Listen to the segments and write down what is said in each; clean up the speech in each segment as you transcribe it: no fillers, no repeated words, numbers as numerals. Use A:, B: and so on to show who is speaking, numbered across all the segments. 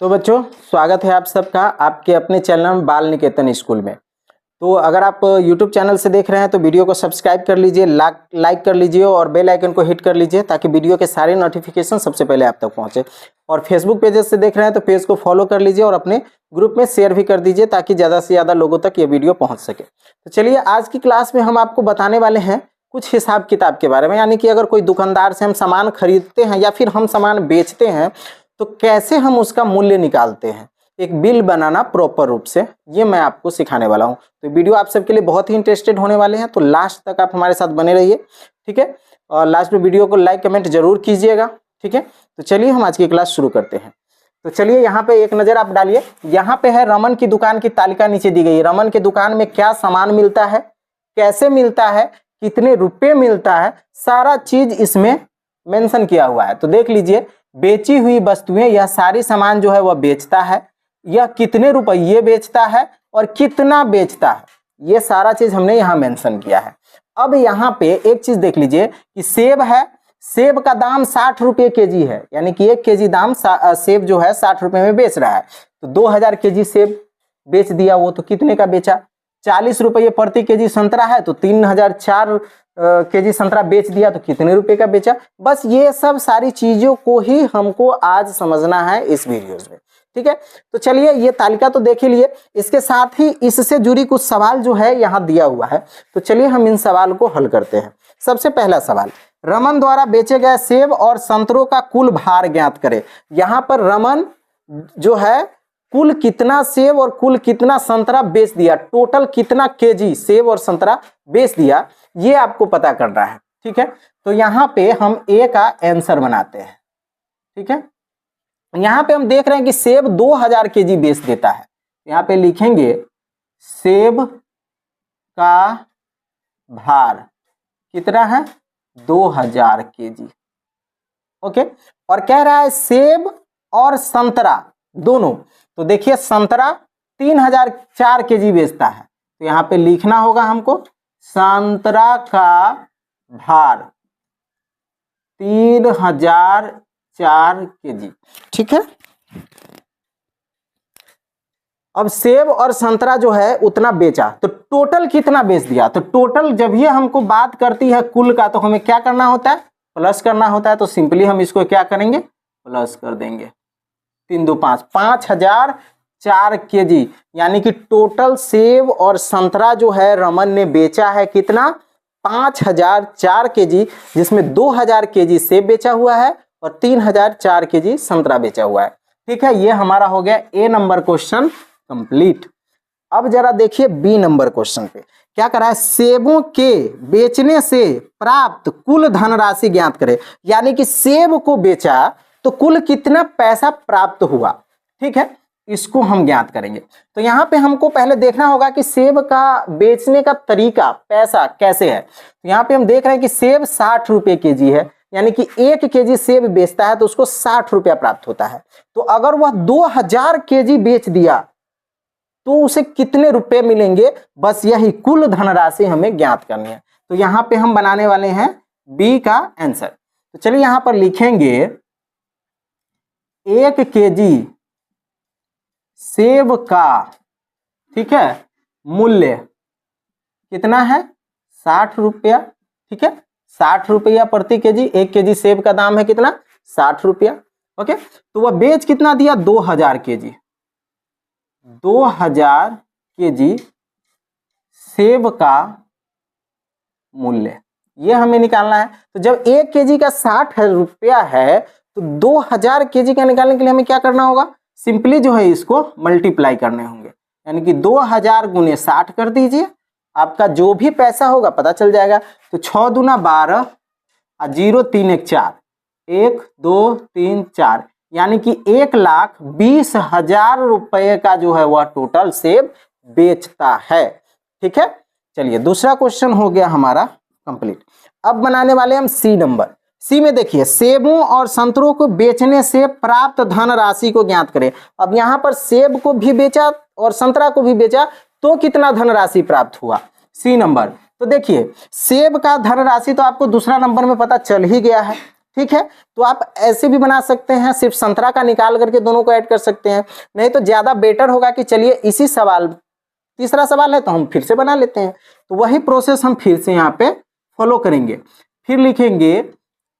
A: तो बच्चों, स्वागत है आप सबका आपके अपने चैनल बाल निकेतन स्कूल में। तो अगर आप YouTube चैनल से देख रहे हैं तो वीडियो को सब्सक्राइब कर लीजिए, लाइक कर लीजिए और बेल आइकन को हिट कर लीजिए ताकि वीडियो के सारे नोटिफिकेशन सबसे पहले आप तक पहुंचे। और फेसबुक पेजेस से देख रहे हैं तो पेज को फॉलो कर लीजिए और अपने ग्रुप में शेयर भी कर दीजिए ताकि ज़्यादा से ज़्यादा लोगों तक ये वीडियो पहुँच सके। तो चलिए, आज की क्लास में हम आपको बताने वाले हैं कुछ हिसाब किताब के बारे में, यानी कि अगर कोई दुकानदार से हम सामान खरीदते हैं या फिर हम सामान बेचते हैं तो कैसे हम उसका मूल्य निकालते हैं, एक बिल बनाना प्रॉपर रूप से, ये मैं आपको सिखाने वाला हूँ। तो वीडियो आप सबके लिए बहुत ही इंटरेस्टेड होने वाले हैं, तो लास्ट तक आप हमारे साथ बने रहिए, ठीक है। और लास्ट में वीडियो को लाइक कमेंट जरूर कीजिएगा, ठीक है। तो चलिए हम आज की क्लास शुरू करते हैं। तो चलिए, यहाँ पे एक नज़र आप डालिए। यहाँ पे है रमन की दुकान की तालिका नीचे दी गई है। रमन की दुकान में क्या सामान मिलता है, कैसे मिलता है, कितने रुपये मिलता है, सारा चीज इसमें मेंशन किया हुआ है। तो देख लीजिए, बेची हुई वस्तुएं, यह सारी सामान जो है वह बेचता है, यह कितने रुपये बेचता है और कितना बेचता है, ये सारा चीज हमने यहाँ मेंशन किया है। अब यहाँ पे एक चीज देख लीजिए कि सेब है, सेब का दाम 60 रुपये केजी है, यानी कि 1 केजी दाम सेब जो है 60 रुपये में बेच रहा है। तो 2000 केजी सेब बेच दिया, वो तो कितने का बेचा, 40 रुपये प्रति केजी संतरा है तो 3004 केजी संतरा बेच दिया, तो कितने रुपए का बेचा। बस ये सब सारी चीजों को ही हमको आज समझना है इस वीडियोस में, ठीक है। तो चलिए, ये तालिका तो देख ही लिए, इसके साथ ही इससे जुड़ी कुछ सवाल जो है यहाँ दिया हुआ है। तो चलिए हम इन सवाल को हल करते हैं। सबसे पहला सवाल, रमन द्वारा बेचे गए सेब और संतरों का कुल भार ज्ञात करें। यहाँ पर रमन जो है कुल कितना सेब और कुल कितना संतरा बेच दिया, टोटल कितना केजी सेब और संतरा बेच दिया, ये आपको पता करना है, ठीक है। तो यहाँ पे हम ए का आंसर बनाते हैं, ठीक है। यहाँ पे हम देख रहे हैं कि सेब 2000 केजी बेच देता है। यहाँ पे लिखेंगे सेब का भार कितना है, 2000 केजी, ओके। और कह रहा है सेब और संतरा दोनों, तो देखिए संतरा 3004 केजी बेचता है, तो यहाँ पे लिखना होगा हमको संतरा का भार 3004 केजी, ठीक है। अब सेब और संतरा जो है उतना बेचा, तो टोटल कितना बेच दिया, तो टोटल जब ये हमको बात करती है कुल का, तो हमें क्या करना होता है, प्लस करना होता है। तो सिंपली हम इसको क्या करेंगे, प्लस कर देंगे, 3 2 5, 5004 केजी, यानी कि टोटल सेब और संतरा जो है रमन ने बेचा है कितना, 5004 केजी, जिसमें 2000 केजी सेब बेचा हुआ है और 3004 केजी संतरा बेचा हुआ है, ठीक है। ये हमारा हो गया ए नंबर क्वेश्चन कंप्लीट। अब जरा देखिए बी नंबर क्वेश्चन पे क्या करा है, सेबों के बेचने से प्राप्त कुल धनराशि ज्ञात करें। यानी कि सेब को बेचा तो कुल कितना पैसा प्राप्त हुआ, ठीक है, इसको हम ज्ञात करेंगे। तो यहाँ पे हमको पहले देखना होगा कि सेब का बेचने का तरीका, पैसा कैसे है। तो यहाँ पे हम देख रहे हैं कि सेब 60 रुपये केजी है, यानी कि 1 केजी सेब बेचता है तो उसको 60 रुपया प्राप्त होता है। तो अगर वह 2000 केजी बेच दिया तो उसे कितने रुपए मिलेंगे, बस यही कुल धनराशि हमें ज्ञात करनी है। तो यहाँ पे हम बनाने वाले हैं बी का आंसर। तो चलिए यहाँ पर लिखेंगे 1 केजी सेब का, ठीक है, मूल्य कितना है, 60 रुपया, ठीक है, 60 रुपया प्रति केजी। 1 केजी सेब का दाम है कितना, 60 रुपया, ओके। तो वह बेच कितना दिया, 2000 केजी, 2000 केजी सेब का मूल्य, ये हमें निकालना है। तो जब 1 केजी का 60 रुपया है तो 2000 केजी का निकालने के लिए हमें क्या करना होगा, सिंपली जो है इसको मल्टीप्लाई करने होंगे, यानी कि 2000 गुने 60 कर दीजिए, आपका जो भी पैसा होगा पता चल जाएगा। तो 6 दूना 12 और 0 3 1 4, 1 2 3 4, यानी कि 1,20,000 रुपये का जो है वह टोटल सेब बेचता है, ठीक है। चलिए दूसरा क्वेश्चन हो गया हमारा कंप्लीट। अब बनाने वाले हम सी नंबर। सी में देखिए, सेबों और संतरों को बेचने से प्राप्त धन राशि को ज्ञात करें। अब यहाँ पर सेब को भी बेचा और संतरा को भी बेचा तो कितना धनराशि प्राप्त हुआ, सी नंबर। तो देखिए सेब का धनराशि तो आपको दूसरा नंबर में पता चल ही गया है, ठीक है। तो आप ऐसे भी बना सकते हैं, सिर्फ संतरा का निकाल करके दोनों को ऐड कर सकते हैं। नहीं तो ज्यादा बेटर होगा कि चलिए इसी सवाल, तीसरा सवाल है तो हम फिर से बना लेते हैं। तो वही प्रोसेस हम फिर से यहाँ पे फॉलो करेंगे। फिर लिखेंगे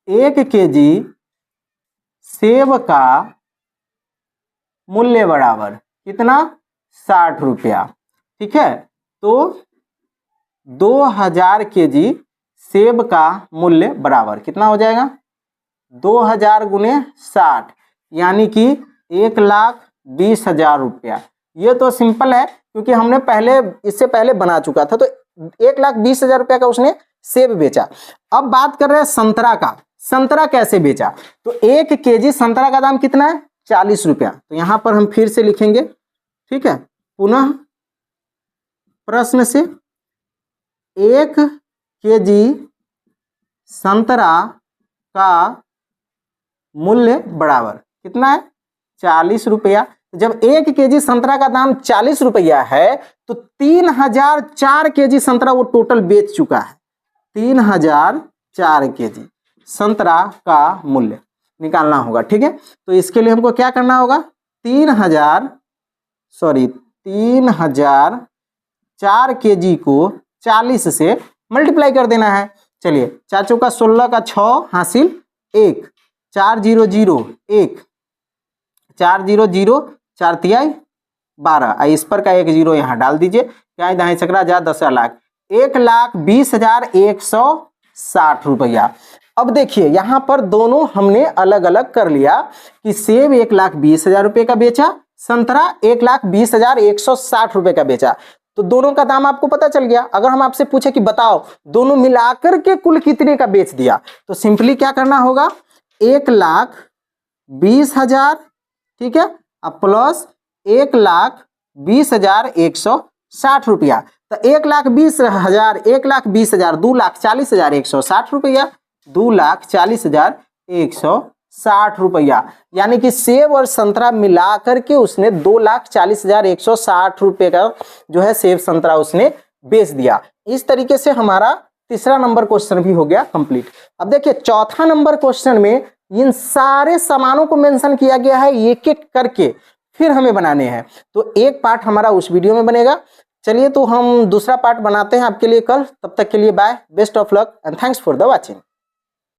A: 1 केजी सेब का मूल्य बराबर कितना, 60 रुपया। ठीक है, तो 2000 केजी सेब का मूल्य बराबर कितना हो जाएगा, 2000 गुने 60 यानी कि 1,20,000 रुपया। ये तो सिंपल है क्योंकि हमने पहले इससे पहले बना चुका था। तो 1,20,000 रुपया का उसने सेब बेचा। अब बात कर रहे हैं संतरा का। संतरा कैसे बेचा, तो 1 केजी संतरा का दाम कितना है, 40 रुपया। तो यहां पर हम फिर से लिखेंगे, ठीक है, पुनः प्रश्न से 1 केजी संतरा का मूल्य बराबर कितना है, 40 रुपया। जब 1 केजी संतरा का दाम 40 रुपया है तो 3004 केजी संतरा वो टोटल बेच चुका है। 3004 केजी संतरा का मूल्य निकालना होगा। ठीक है, तो इसके लिए हमको क्या करना होगा, 3004 केजी को 40 से मल्टीप्लाई कर देना है। चलिए, 4 चौका 16 का 6 हासिल 1, 400 1, 400 4 तिहाई 12, इस पर का 1 0 यहाँ डाल दीजिए, क्या दाएं चक्रा जा 10 लाख, 1,20,160 रुपया। अब देखिए यहाँ पर दोनों हमने अलग अलग कर लिया कि सेब 1,20,000 रुपये का बेचा, संतरा 1,20,160 रुपये का बेचा। तो दोनों का दाम आपको पता चल गया। अगर हम आपसे पूछे कि बताओ दोनों मिलाकर के कुल कितने का बेच दिया, तो सिंपली क्या करना होगा, 1,20,000, ठीक है, अब प्लस 1,20,160 रुपया। तो 1,20,000 1,20,000 2,40,160 रुपया, 2,40,160 रुपया, यानी कि सेब और संतरा मिलाकर के उसने 2,40,160 रुपये का जो है सेब संतरा उसने बेच दिया। इस तरीके से हमारा तीसरा नंबर क्वेश्चन भी हो गया कंप्लीट। अब देखिए चौथा नंबर क्वेश्चन में इन सारे सामानों को मेंशन किया गया है एक एक करके, फिर हमें बनाने हैं। तो एक पार्ट हमारा उस वीडियो में बनेगा। चलिए तो हम दूसरा पार्ट बनाते हैं आपके लिए कल। तब तक के लिए bye, best of luck and thanks for the watching.